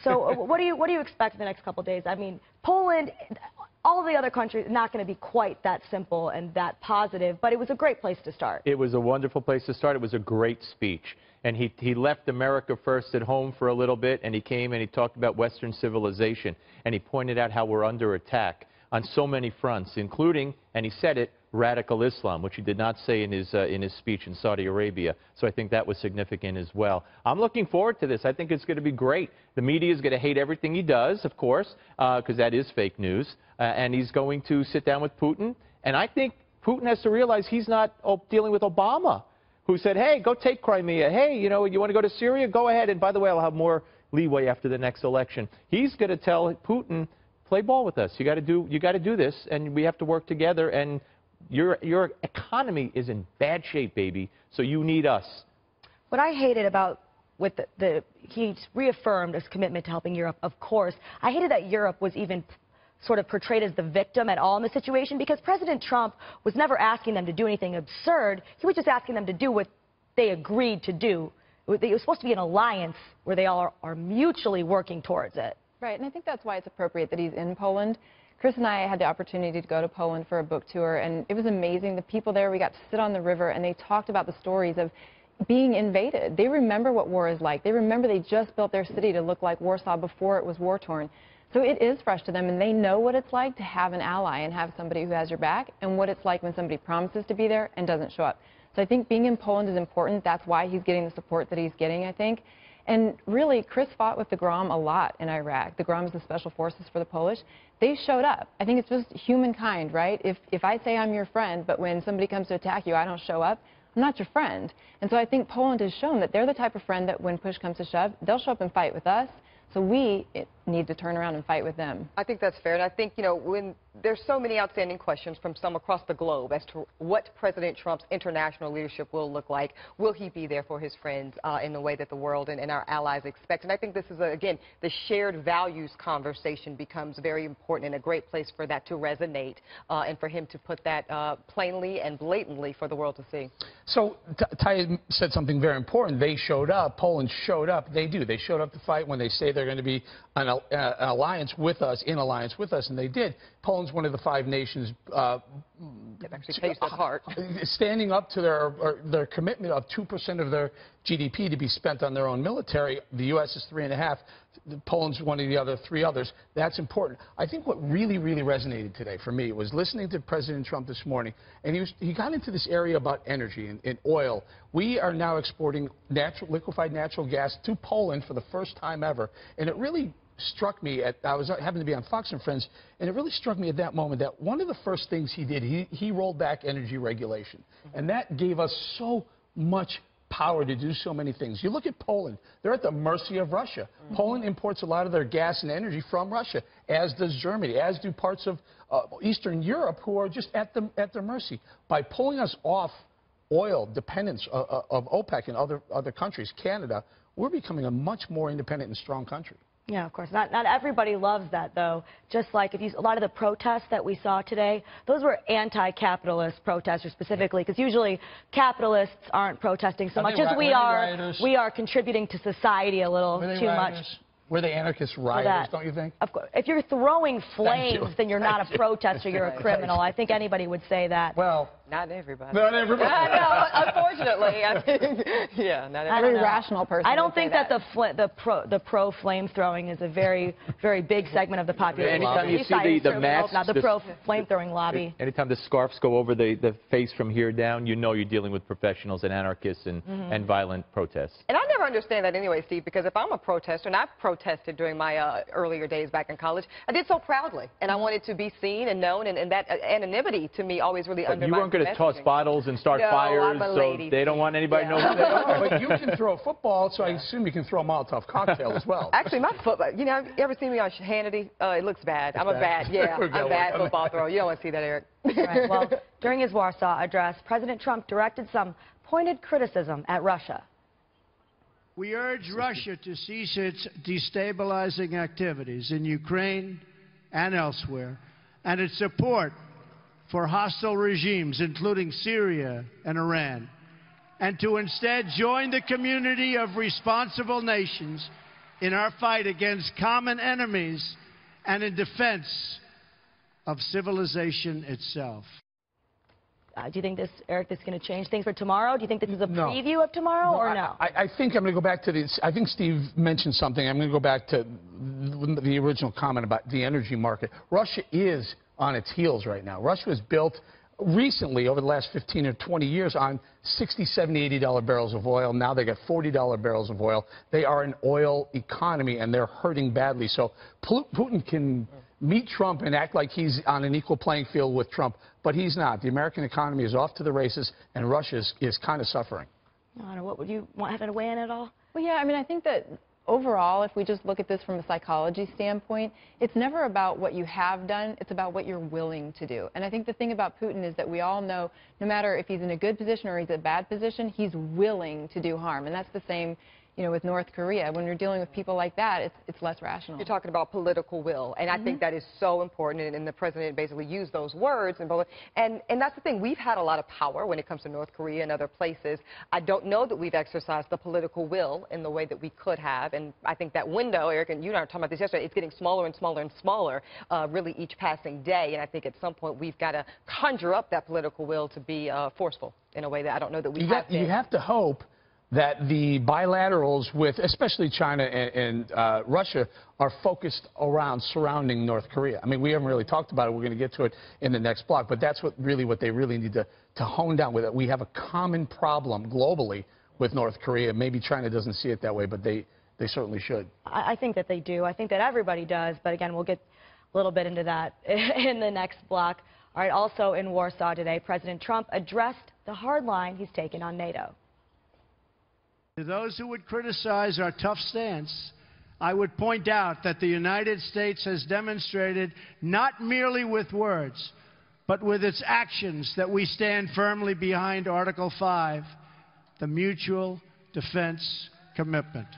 So what do you expect in the next couple of days? I mean, Poland, all the other countries, not going to be quite that simple and that positive, but it was a great place to start. It was a wonderful place to start. It was a great speech. And he left America first at home for a little bit, and he came and he talked about Western civilization, and he pointed out how we're under attack on so many fronts, including, and he said it, radical Islam, which he did not say in his speech in Saudi Arabia. So I think that was significant as well. I'm looking forward to this. I think it's going to be great. The media is going to hate everything he does, of course, because that is fake news. And he's going to sit down with Putin. And I think Putin has to realize he's not dealing with Obama, who said, hey, go take Crimea. Hey, you know, you want to go to Syria? Go ahead. And by the way, I'll have more leeway after the next election. He's going to tell Putin, play ball with us. You got to do this, and we have to work together. And your economy is in bad shape, baby. So you need us. What I hated about he reaffirmed his commitment to helping Europe, of course. I hated that Europe was even sort of portrayed as the victim at all in the situation, because President Trump was never asking them to do anything absurd. He was just asking them to do what they agreed to do. It was supposed to be an alliance where they all are mutually working towards it. Right, and I think that's why it's appropriate that he's in Poland. Chris and I had the opportunity to go to Poland for a book tour, and it was amazing. The people there, we got to sit on the river, and they talked about the stories of being invaded. They remember what war is like. They remember they just built their city to look like Warsaw before it was war-torn. So it is fresh to them, and they know what it's like to have an ally and have somebody who has your back, and what it's like when somebody promises to be there and doesn't show up. So I think being in Poland is important. That's why he's getting the support that he's getting, I think. And really, Chris fought with the GROM a lot in Iraq. The GROM is the special forces for the Polish. They showed up. I think it's just humankind, right? If I say I'm your friend, but when somebody comes to attack you, I don't show up, I'm not your friend. And so I think Poland has shown that they're the type of friend that when push comes to shove, they'll show up and fight with us. So we need to turn around and fight with them. I think that's fair. And I think, you know, when there's so many outstanding questions from some across the globe as to what President Trump's international leadership will look like. Will he be there for his friends in the way that the world and our allies expect? And I think this is, again, the shared values conversation becomes very important and a great place for that to resonate and for him to put that plainly and blatantly for the world to see. So Ty said something very important. They showed up. Poland showed up. They do. They showed up to fight when they say they're going to be an alliance with us, in alliance with us, and they did. Poland's one of the 5 nations it actually pays their part. Standing up to their commitment of 2% of their GDP to be spent on their own military. The U.S. is 3.5%. Poland's one of the other 3 others. That's important. I think what really, really resonated today for me was listening to President Trump this morning, and he got into this area about energy and oil. We are now exporting liquefied natural gas to Poland for the first time ever, and it really struck me I was happened to be on Fox and Friends, and it really struck me at that moment that one of the first things he did, he rolled back energy regulation, and that gave us so much power to do so many things. You look at Poland, they're at the mercy of Russia. Poland imports a lot of their gas and energy from Russia, as does Germany, as do parts of Eastern Europe, who are just at their mercy. By pulling us off oil dependence of OPEC and other countries, Canada, we're becoming a much more independent and strong country. Yeah, of course. Not everybody loves that, though. Just like a lot of the protests that we saw today, those were anti-capitalist protesters specifically, because usually capitalists aren't protesting so much as we are contributing to society a little too much. Were they anarchist rioters, don't you think? Of course. If you're throwing flames, then you're not a protester, you're a criminal. I think anybody would say that. Well, not everybody. Not everybody. No, unfortunately. I think, yeah, not everybody. Every rational person. I don't think that the pro-flame throwing is a very big segment of the population. Anytime you see the masks, not the pro-flame throwing lobby. Anytime the scarves go over the face from here down, you know you're dealing with professionals and anarchists and violent protests. And I never understand that anyway, Steve, because if I'm a protester, and I've protested during my earlier days back in college, I did so proudly, and I wanted to be seen and known, and that anonymity to me always really undermined. You weren't going to toss bottles and start fires, I'm a lady, so they don't want anybody knowing who they are. But you can throw a football, so I assume you can throw a Molotov cocktail as well. Actually, my football, you know, you ever seen me on Hannity? It looks bad. I'm a bad football thrower. You don't want to see that, Eric. Right. Well, during his Warsaw address, President Trump directed some pointed criticism at Russia. We urge Russia to cease its destabilizing activities in Ukraine and elsewhere, and its support for hostile regimes, including Syria and Iran, and to instead join the community of responsible nations in our fight against common enemies and in defense of civilization itself. Do you think this, Eric, this is going to change things for tomorrow? Do you think this is a preview of tomorrow or no? I think I'm going to go back to this. I think Steve mentioned something. I'm going to go back to the original comment about the energy market. Russia is on its heels right now. Russia was built recently, over the last 15 or 20 years, on $60, $70, $80 barrels of oil. Now they got $40 barrels of oil. They are an oil economy, and they're hurting badly. So Putin can meet Trump and act like he's on an equal playing field with Trump, but he's not. The American economy is off to the races, and Russia is kind of suffering. I don't know. What would you want to weigh in at all? Well, yeah, I mean, I think that overall, if we just look at this from a psychology standpoint, it's never about what you have done, it's about what you're willing to do. And I think the thing about Putin is that we all know, no matter if he's in a good position or he's in a bad position, he's willing to do harm. And that's the same, you know, with North Korea. When you're dealing with people like that, it's less rational. You're talking about political will, and I think that is so important, and the president basically used those words. And that's the thing. We've had a lot of power when it comes to North Korea and other places. I don't know that we've exercised the political will in the way that we could have, and I think that window, Eric, and you and I were talking about this yesterday, it's getting smaller and smaller and smaller really each passing day, and I think at some point we've got to conjure up that political will to be forceful in a way that I don't know that we have been. You have to hope that the bilaterals with, especially China and Russia, are focused around surrounding North Korea. I mean, we haven't really talked about it. We're going to get to it in the next block, but that's what they really need to hone down with it. We have a common problem globally with North Korea. Maybe China doesn't see it that way, but they certainly should. I think that they do. I think that everybody does, but again, we'll get a little bit into that in the next block. All right, also in Warsaw today, President Trump addressed the hard line he's taken on NATO. To those who would criticize our tough stance, I would point out that the United States has demonstrated, not merely with words, but with its actions, that we stand firmly behind Article 5, the mutual defense commitment.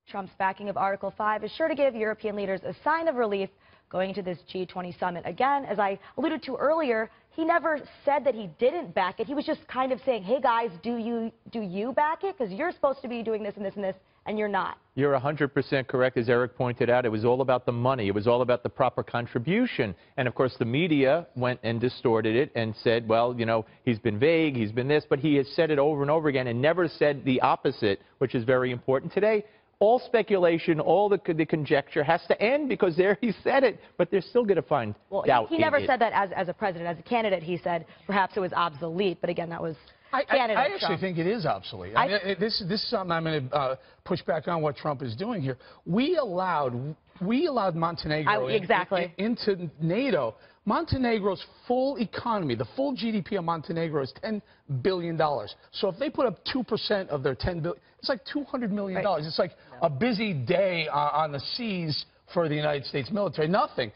Trump's backing of Article 5 is sure to give European leaders a sign of relief going into this G20 summit. Again, as I alluded to earlier, he never said that he didn't back it. He was just kind of saying, hey, guys, do you back it? Because you're supposed to be doing this and this and this, and you're not. You're 100% correct. As Eric pointed out, it was all about the money. It was all about the proper contribution. And, of course, the media went and distorted it and said, well, you know, he's been vague, he's been this, but he has said it over and over again and never said the opposite, which is very important. Today, all speculation, all the conjecture has to end because there he said it, but they're still going to find doubt. He never said that as a president. As a candidate, he said perhaps it was obsolete, but again, that was candidate I actually Trump. think it is obsolete. I mean, this is something I'm going to push back on what Trump is doing here. We allowed Montenegro into NATO. Montenegro's full economy, the full GDP of Montenegro is $10 billion. So if they put up 2% of their $10 billion, it's like $200 million. Right. It's like a busy day on the seas for the United States military. Nothing.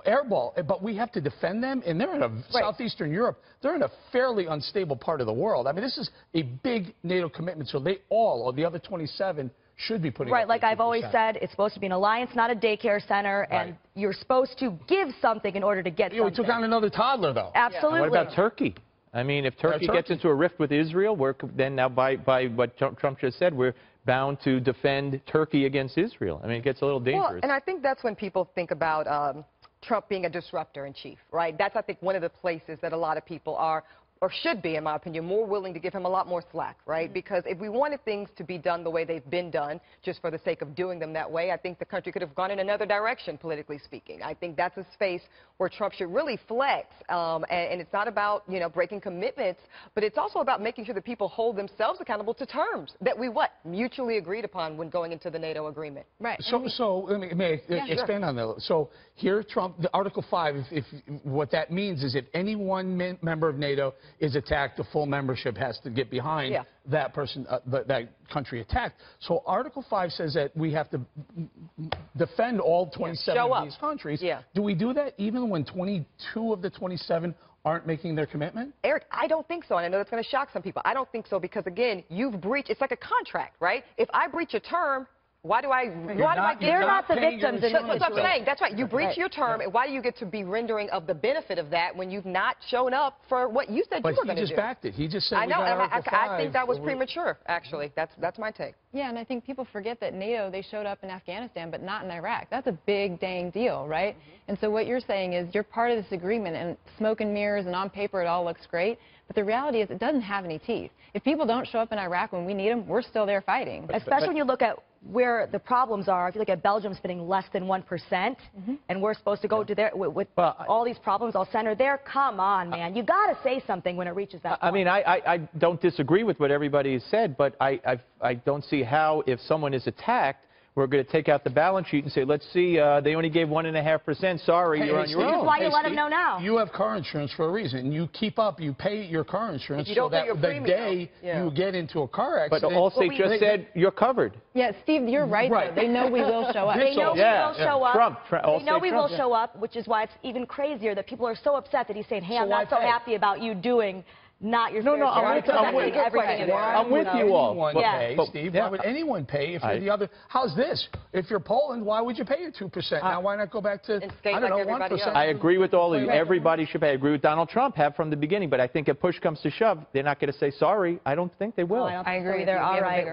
Airball, but we have to defend them, and they're in southeastern Europe. They're in a fairly unstable part of the world. I mean, this is a big NATO commitment, so they all, the other 27, should be putting like I've always said, it's supposed to be an alliance, not a daycare center, and you're supposed to give something in order to get something. We took on another toddler, though. Absolutely. And what about Turkey? I mean, if Turkey gets into a rift with Israel, then now by what Trump just said, we're bound to defend Turkey against Israel. I mean, it gets a little dangerous. Well, and I think that's when people think about Trump being a disruptor in chief, right? That's, I think, one of the places that a lot of people are, or should be, in my opinion, more willing to give him a lot more slack, right? Because if we wanted things to be done the way they've been done, just for the sake of doing them that way, I think the country could have gone in another direction, politically speaking. I think that's a space where Trump should really flex, and it's not about, you know, breaking commitments, but it's also about making sure that people hold themselves accountable to terms that we, mutually agreed upon when going into the NATO agreement. Right. So let me expand on that. So here, Trump, the Article 5, if what that means is if any one member of NATO is attacked, the full membership has to get behind that person, that country attacked. So Article 5 says that we have to defend all 27 of these countries. Do we do that even when 22 of the 27 aren't making their commitment? Eric, I don't think so, and I know that's going to shock some people. I don't think so because, again, you've breached, it's like a contract, right? If I breach a term, Why do I get... They're not the paying your victims in That's this what I'm situation. saying. That's right. You breach your term. Why do you get to be rendering of the benefit of that when you've not shown up for what you said you were going to do? But he just backed it. He just said I we know, got and Article I think that was 5. premature, actually. That's my take. Yeah, and I think people forget that NATO, they showed up in Afghanistan, but not in Iraq. That's a big, dang deal, right? And so what you're saying is you're part of this agreement, and smoke and mirrors, and on paper it all looks great, but the reality is it doesn't have any teeth. If people don't show up in Iraq when we need them, we're still there fighting. Especially when you look at where the problems are. If you look at Belgium spending less than 1%, and we're supposed to go to there with all these problems all centered there. Come on, man. You got to say something when it reaches that point. I mean, I don't disagree with what everybody has said, but I don't see how, if someone is attacked, we're going to take out the balance sheet and say, let's see, they only gave 1.5%. Sorry, you're on your Which own. is why you let them Steve, know now. You have car insurance for a reason. You keep up. You pay your car insurance You so don't pay that your the premium. day Yeah. you get into a car accident... But Allstate just said you're covered. Yeah, Steve, you're right, Right. though. They know we will show up. They know we Yeah, will show up. Trump, They know Allstate we Trump. will show up, which is why it's even crazier that people are so upset that he's saying, hey, So I'm why not so pay? happy about you doing not your No, fair no, share. I'm with- I'm with- everything in there. I'm with you all. Anyone Yeah. pay, But- Steve? yeah. Why would anyone pay if you're the other? How's this? If you're Poland, why would you pay your 2%? Now, why not go back to, And skate I don't like know, everybody 1%? else. I agree with all of you. Everybody should pay. I agree with Donald Trump, have from the beginning. But I think if push comes to shove, they're not going to say sorry. I don't think they will. No, I don't I think so agree with either. you. We All have a right. bigger